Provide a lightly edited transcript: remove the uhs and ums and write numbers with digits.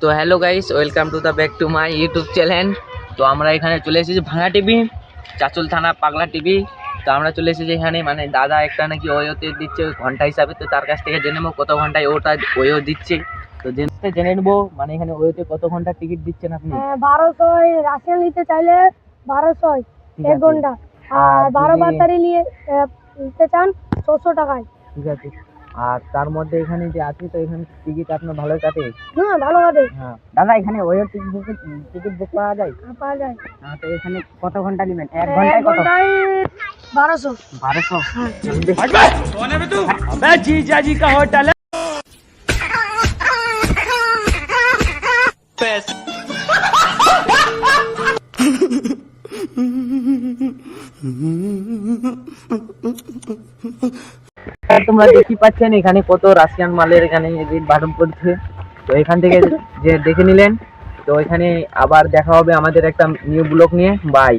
তো hello guys, welcome to the back to my YouTube channel. তো আমরা এখানে চলে এসেছি ভাঙা টিভি, চাচল থানা পাগলা টিভি। তো আমরা চলে এসেছি এখানে, মানে দাদা একটা নাকি ওয়োতে দিচ্ছে ওই ঘন্টা হিসাবে। তো তার কাছ থেকে জেনে নেবো কত ঘন্টায় ওটা ওয়ো দিচ্ছে। তো জেনে নেবো মানে এখানে ওয়োতে কত ঘন্টা টিকিট দিচ্ছেন আপনি। 1200 রাশিয়ান নিতে চাইলে 1200 এক ঘন্টা, আর 12 ব্যাটারি নিতে চান 600 টাকায়। ঠিক আছে। আর তার মধ্যে এখানে যে আছে, তো এখানে টিকিট আপনার ভালোই কাটে। হ্যাঁ, ভালো কাটে। হ্যাঁ দাদা, এখানে ওয়ো টিকিট বুক পাওয়া যায়? পাওয়া যায়। তো এখানে কত ঘন্টা নেবেন? এক এক ঘন্টায় কত? ঘন্টায় 1200। 1200। जीजाजी का होटल है। তোমরা দেখি পাচ্ছেন এখানে কত রাশিয়ান মালের এখানে রেট বাটন পড়ছে। তো এখান থেকে যে দেখে নিলেন। তো এখানে আবার দেখা হবে আমাদের একটা নিউ ব্লগ নিয়ে। বাই।